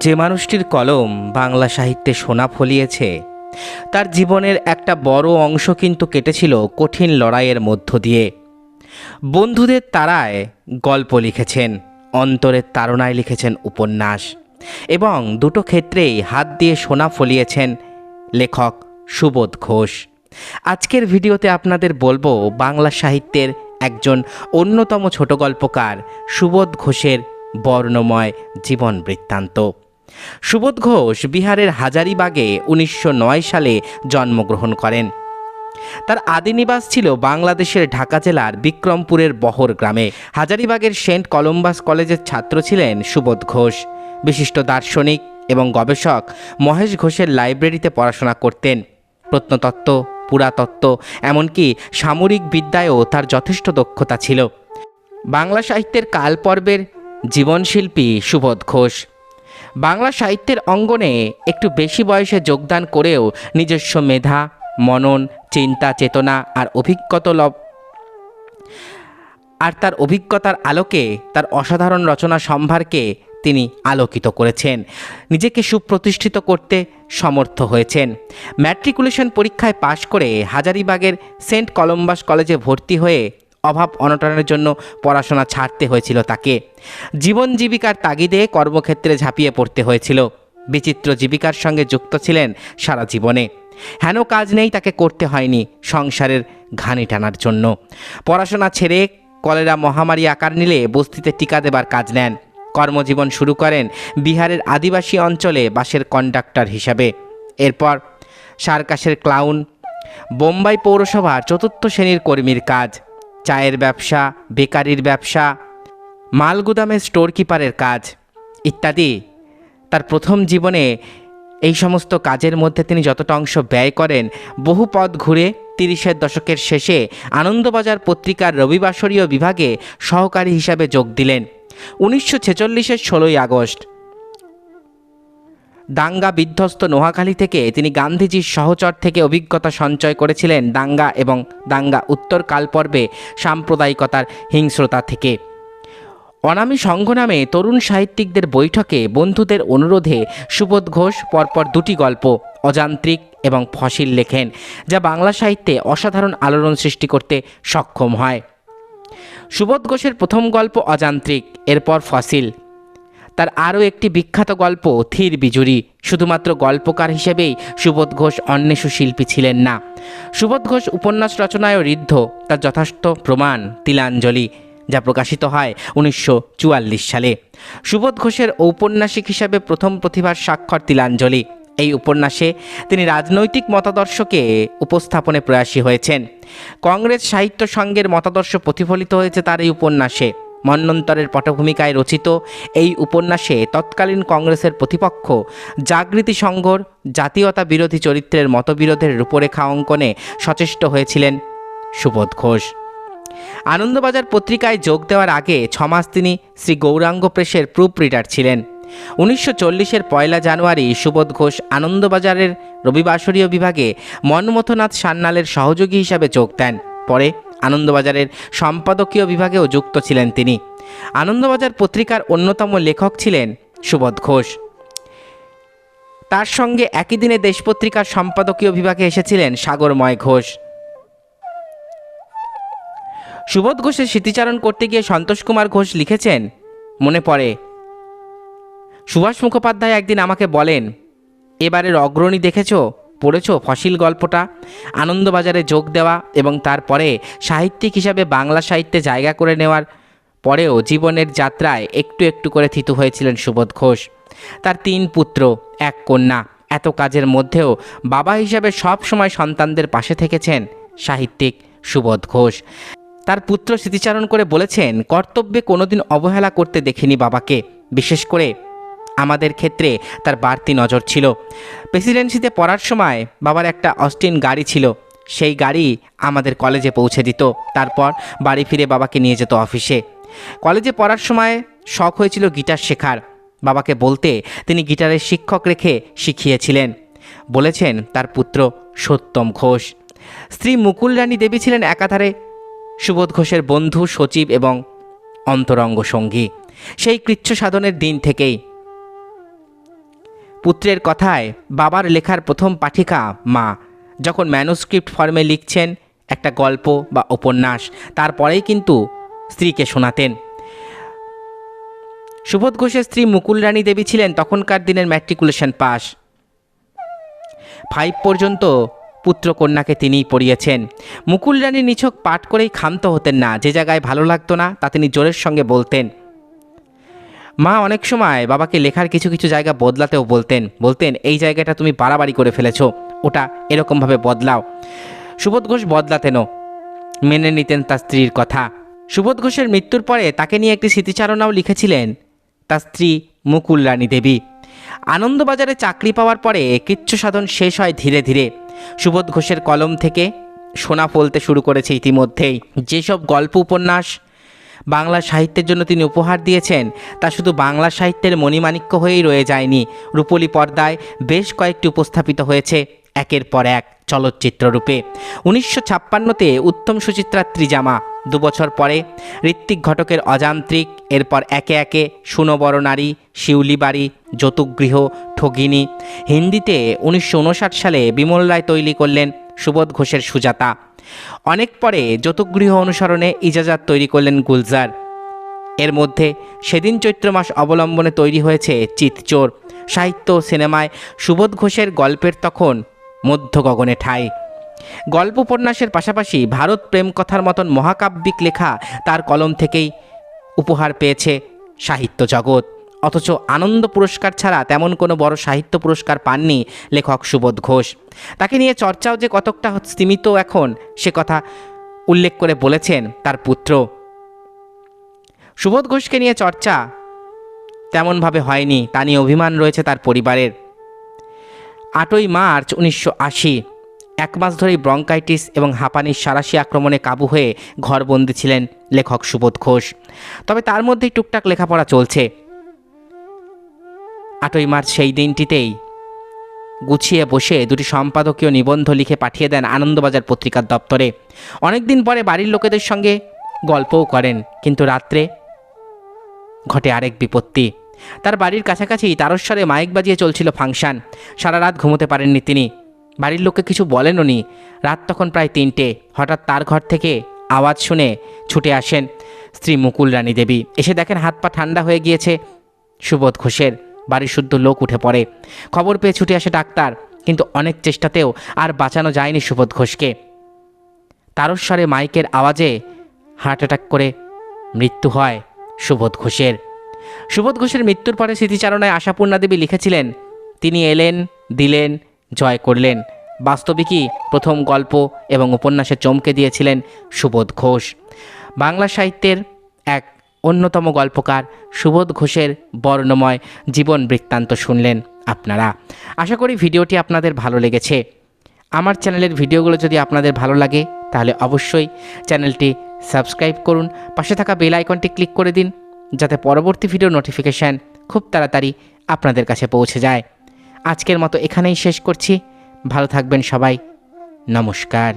যে মানুষটির কলম বাংলা সাহিত্যে সোনা ফলিয়েছে তার জীবনের একটা বড় অংশ কিন্তু কেটেছিল কঠিন লড়াইয়ের মধ্য দিয়ে। বন্ধুদের তাড়ায় গল্প লিখেছেন, অন্তরের তাড়নায় লিখেছেন উপন্যাস, এবং দুটো ক্ষেত্রেই হাত দিয়ে সোনা ফলিয়েছেন লেখক সুবোধ ঘোষ। আজকের ভিডিওতে আপনাদের বলবো বাংলা সাহিত্যের একজন অন্যতম ছোট গল্পকার সুবোধ ঘোষের বর্ণময় জীবন বৃত্তান্ত। সুবোধ ঘোষ বিহারের হাজারিবাগে 1909 সালে জন্মগ্রহণ করেন। তার আদি নিবাস ছিল বাংলাদেশের ঢাকা জেলার বিক্রমপুরের বহর গ্রামে। হাজারিবাগের সেন্ট কলম্বাস কলেজের ছাত্র ছিলেন সুবোধ ঘোষ। বিশিষ্ট দার্শনিক এবং গবেষক মহেশ ঘোষের লাইব্রেরিতে পড়াশোনা করতেন। প্রত্নতত্ত্ব, পুরাতত্ত্ব, এমনকি সামরিক বিদ্যায়ও তার যথেষ্ট দক্ষতা ছিল। বাংলা সাহিত্যের কালপর্বের জীবনশিল্পী সুবোধ ঘোষ বাংলা সাহিত্যের অঙ্গনে একটু বেশি বয়সে যোগদান করেও নিজস্ব মেধা, মনন, চিন্তা, চেতনা আর তার অভিজ্ঞতার আলোকে তার অসাধারণ রচনা সম্ভারকে তিনি আলোকিত করেছেন, নিজেকে সুপ্রতিষ্ঠিত করতে সমর্থ হয়েছেন। ম্যাট্রিকুলেশন পরীক্ষায় পাশ করে হাজারিবাগের সেন্ট কলম্বাস কলেজে ভর্তি হয়ে অভাব অনটনের জন্য পড়াশোনা ছাড়তে হয়েছিল তাকে। জীবন জীবিকার তাগিদে কর্মক্ষেত্রে ঝাঁপিয়ে পড়তে হয়েছিল। বিচিত্র জীবিকার সঙ্গে যুক্ত ছিলেন সারা জীবনে। হেন কাজ নেই তাকে করতে হয়নি সংসারের ঘানি টানার জন্য। পড়াশোনা ছেড়ে কলেরা মহামারী আকার নিলে বস্তিতে টিকা দেবার কাজ নেন। কর্মজীবন শুরু করেন বিহারের আদিবাসী অঞ্চলে বাসের কন্ডাক্টর হিসাবে। এরপর সার্কাসের ক্লাউন, বোম্বাই পৌরসভার 4র্থ শ্রেণীর কর্মীর কাজ, চায়ের ব্যবসা, বেকারির ব্যবসা, মালগুদামের স্টোর কিপারের কাজ ইত্যাদি। তার প্রথম জীবনে এই সমস্ত কাজের মধ্যে তিনি যতটা অংশ ব্যয় করেন, বহু পথ ঘুরে 30-এর দশকের শেষে আনন্দবাজার পত্রিকার রবিবাসরীয় বিভাগে সহকারী হিসাবে যোগ দিলেন। 1946-এর 16ই আগস্ট দাঙ্গা বিধ্বস্ত নোয়াখালী থেকে তিনি গান্ধীজির সহচর থেকে অভিজ্ঞতা সঞ্চয় করেছিলেন দাঙ্গা এবং দাঙ্গা উত্তর কালপর্বে সাম্প্রদায়িকতার হিংস্রতা থেকে। অনামী সংঘ নামে তরুণ সাহিত্যিকদের বৈঠকে বন্ধুদের অনুরোধে সুবোধ ঘোষ পরপর 2টি গল্প অযান্ত্রিক এবং ফসিল লেখেন, যা বাংলা সাহিত্যে অসাধারণ আলোড়ন সৃষ্টি করতে সক্ষম হয়। সুবোধ ঘোষের প্রথম গল্প অযান্ত্রিক, এরপর ফসিল। তার আরও একটি বিখ্যাত গল্প থির বিজুরি। শুধুমাত্র গল্পকার হিসেবেই সুবোধ ঘোষ অন্বেষু শিল্পী ছিলেন না। সুবোধ ঘোষ উপন্যাস রচনায়ও ঋদ্ধ, তার যথেষ্ট প্রমাণ তিলাঞ্জলি, যা প্রকাশিত হয় 1944 সালে। সুবোধ ঘোষের ঔপন্যাসিক হিসাবে প্রথম প্রতিভার স্বাক্ষর তিলাঞ্জলি। এই উপন্যাসে তিনি রাজনৈতিক মতাদর্শকে উপস্থাপনে প্রয়াসী হয়েছেন। কংগ্রেস সাহিত্য সংঘের মতাদর্শ প্রতিফলিত হয়েছে তার এই উপন্যাসে। মন্বন্তরের পটভূমিকায় রচিত এই উপন্যাসে তৎকালীন কংগ্রেসের প্রতিপক্ষ জাগৃতি সংঘর জাতীয়তা বিরোধী চরিত্রের মতবিরোধের রূপরেখা অঙ্কনে সচেষ্ট হয়েছিলেন সুবোধ ঘোষ। আনন্দবাজার পত্রিকায় যোগ দেওয়ার আগে 6 মাস তিনি শ্রী গৌরাঙ্গ প্রেসের প্রুফ রিডার ছিলেন। 1940-এর 1 জানুয়ারি সুবোধ ঘোষ আনন্দবাজারের রবিবাসরীয় বিভাগে মনমথনাথ সান্যালের সহযোগী হিসাবে যোগ দেন। পরে আনন্দবাজারের সম্পাদকীয় বিভাগেও যুক্ত ছিলেন তিনি। আনন্দবাজার পত্রিকার অন্যতম লেখক ছিলেন সুবোধ ঘোষ। তার সঙ্গে একই দিনে দেশ পত্রিকার সম্পাদকীয় বিভাগে এসেছিলেন সাগরময় ঘোষ। সুবোধ ঘোষের স্মৃতিচারণ করতে গিয়ে সন্তোষ কুমার ঘোষ লিখেছেন, মনে পড়ে সুভাষ মুখোপাধ্যায় একদিন আমাকে বলেন, এবারের অগ্রণী পড়েছো ফসিল গল্পটা? আনন্দবাজারে যোগ দেওয়া এবং তারপরে সাহিত্যিক হিসাবে বাংলা সাহিত্যে জায়গা করে নেওয়ার পরেও জীবনের যাত্রায় একটু একটু করে থিতু হয়েছিলেন সুবোধ ঘোষ। তার 3 পুত্র, 1 কন্যা। এত কাজের মধ্যেও বাবা হিসাবে সব সময় সন্তানদের পাশে থেকেছেন সাহিত্যিক সুবোধ ঘোষ। তার পুত্র স্মৃতিচারণ করে বলেছেন, কর্তব্যে কোনোদিন অবহেলা করতে দেখিনি বাবাকে। বিশেষ করে আমাদের ক্ষেত্রে তার বাড়তি নজর ছিল। প্রেসিডেন্সিতে পড়ার সময় বাবার একটা অস্টিন গাড়ি ছিল, সেই গাড়ি আমাদের কলেজে পৌঁছে দিত। তারপর বাড়ি ফিরে বাবাকে নিয়ে যেত অফিসে। কলেজে পড়ার সময় শখ হয়েছিল গিটার শেখার। বাবাকে বলতে তিনি গিটারের শিক্ষক রেখে শিখিয়েছিলেন, বলেছেন তার পুত্র সত্যম ঘোষ। স্ত্রী মুকুল রানী দেবী ছিলেন একাধারে সুবোধ ঘোষের বন্ধু, সচিব এবং অন্তরঙ্গ সঙ্গী। সেই কৃচ্ছ সাধনের দিন থেকেই পুত্রের কথায় বাবার লেখার প্রথম পাঠিকা মা। যখন ম্যানুস্ক্রিপ্ট ফর্মে লিখছেন একটা গল্প বা উপন্যাস, তারপরেই কিন্তু স্ত্রীকে শোনাতেন। সুবোধ ঘোষের স্ত্রী মুকুল রানী দেবী ছিলেন তখনকার দিনের ম্যাট্রিকুলেশন পাস। 5 পর্যন্ত পুত্রকন্যাকে তিনিই পড়িয়েছেন। মুকুল রানী নিছক পাঠ করেই ক্ষান্ত হতেন না। যে জায়গায় ভালো লাগতো না তা তিনি জোরের সঙ্গে বলতেন। মা অনেক সময় বাবাকে লেখার কিছু কিছু জায়গা বদলাতেও বলতেন এই জায়গাটা তুমি বাড়াবাড়ি করে ফেলেছো, ওটা এরকমভাবে বদলাও। সুবোধ ঘোষ বদলাতেনও, মেনে নিতেন তার স্ত্রীর কথা। সুবোধ ঘোষের মৃত্যুর পরে তাকে নিয়ে একটি স্মৃতিচারণাও লিখেছিলেন তার স্ত্রী মুকুল রানী দেবী। আনন্দবাজারে চাকরি পাওয়ার পরে কৃচ্ছ সাধন শেষ হয় ধীরে ধীরে। সুবোধ ঘোষের কলম থেকে সোনা ফলতে শুরু করেছে ইতিমধ্যেই। যেসব গল্প উপন্যাস বাংলা সাহিত্যের জন্য তিনি উপহার দিয়েছেন তা শুধু বাংলা সাহিত্যের মণিমাণিক্য হয়েই রয়ে যায়নি, রূপলী পর্দায় বেশ কয়েকটি উপস্থাপিত হয়েছে একের পর এক চলচ্চিত্র রূপে। 1956তে উত্তম সুচিত্রার ত্রিজামা, 2 বছর পরে ঋত্বিক ঘটকের অযান্ত্রিক, এরপর একে একে শুনো বড় নারী, শিউলি বাড়ি, যৌতুকগৃহ, ঠগিনী। হিন্দিতে 1959 সালে বিমল রায় তৈরি করলেন সুবোধ ঘোষের সুজাতা। অনেক পরে যৌতুকগৃহ অনুসরণে ইজাজাত তৈরি করলেন গুলজার। এর মধ্যে সেদিন চৈত্র মাস অবলম্বনে তৈরি হয়েছে চিতচোর। সাহিত্য সিনেমায় সুবোধ ঘোষের গল্পের তখন মধ্য গগনে ঠাঁই। গল্প উপন্যাসের পাশাপাশি ভারত প্রেম কথার মতন মহাকাব্যিক লেখা তার কলম থেকেই উপহার পেয়েছে সাহিত্য জগৎ। অথচ আনন্দ পুরস্কার ছাড়া তেমন কোনো বড় সাহিত্য পুরস্কার পাননি লেখক সুবোধ ঘোষ। তাকে নিয়ে চর্চাও যে কতকটা সীমিত এখন সে কথা উল্লেখ করে বলেছেন তার পুত্র। সুবোধ ঘোষকে নিয়ে চর্চা তেমনভাবে হয়নি, তা নিয়ে অভিমান রয়েছে তার পরিবারের। 8ই মার্চ 1980 1 মাস ধরেই ব্রঙ্কাইটিস এবং হাঁপানির সাঁড়াশি আক্রমণে কাবু হয়ে ঘরবন্দি ছিলেন লেখক সুবোধ ঘোষ। তবে তার মধ্যেই টুকটাক লেখাপড়া চলছে। 8ই মার্চ সেই দিনটিতেই গুছিয়ে বসে 2টি সম্পাদকীয় নিবন্ধ লিখে পাঠিয়ে দেন আনন্দবাজার পত্রিকার দপ্তরে। অনেকদিন পরে বাড়ির লোকেদের সঙ্গে গল্পও করেন, কিন্তু রাত্রে ঘটে আরেক বিপত্তি। তার বাড়ির কাছাকাছি তারস্বরে মাইক বাজিয়ে চলছিল ফাংশন। সারা রাত ঘুমোতে পারেননি তিনি। বাড়ির লোককে কিছু বলেননি। রাত তখন প্রায় 3টে। হঠাৎ তার ঘর থেকে আওয়াজ শুনে ছুটে আসেন স্ত্রী মুকুল রানী দেবী। এসে দেখেন হাত পা ঠান্ডা হয়ে গিয়েছে সুবোধ ঘোষের। বাড়ির শুদ্ধ লোক উঠে পড়ে। খবর পেয়ে ছুটে আসে ডাক্তার, কিন্তু অনেক চেষ্টাতেও আর বাঁচানো যায়নি সুবোধ ঘোষকে। তারস্বরে মাইকের আওয়াজে হার্ট অ্যাটাক করে মৃত্যু হয় সুবোধ ঘোষের। সুবোধ ঘোষের মৃত্যুর পরে স্মৃতিচারণায় আশাপূর্ণা দেবী লিখেছিলেন, তিনি এলেন, দিলেন, জয় করলেন। বাস্তবিকই প্রথম গল্প এবং উপন্যাসে চমকে দিয়েছিলেন সুবোধ ঘোষ। বাংলা সাহিত্যের এক অন্যতম গল্পকার সুবোধ ঘোষের বর্ণময় জীবন বৃত্তান্ত শুনলেন আপনারা। আশা করি ভিডিওটি আপনাদের ভালো লেগেছে। আমার চ্যানেলের ভিডিওগুলো যদি আপনাদের ভালো লাগে তাহলে অবশ্যই চ্যানেলটি সাবস্ক্রাইব করুন, পাশে থাকা বেল আইকনটি ক্লিক করে দিন যাতে পরবর্তী ভিডিও নোটিফিকেশান খুব তাড়াতাড়ি আপনাদের কাছে পৌঁছে যায়। আজকের মতো এখানেই শেষ করছি। ভালো থাকবেন সবাই। নমস্কার।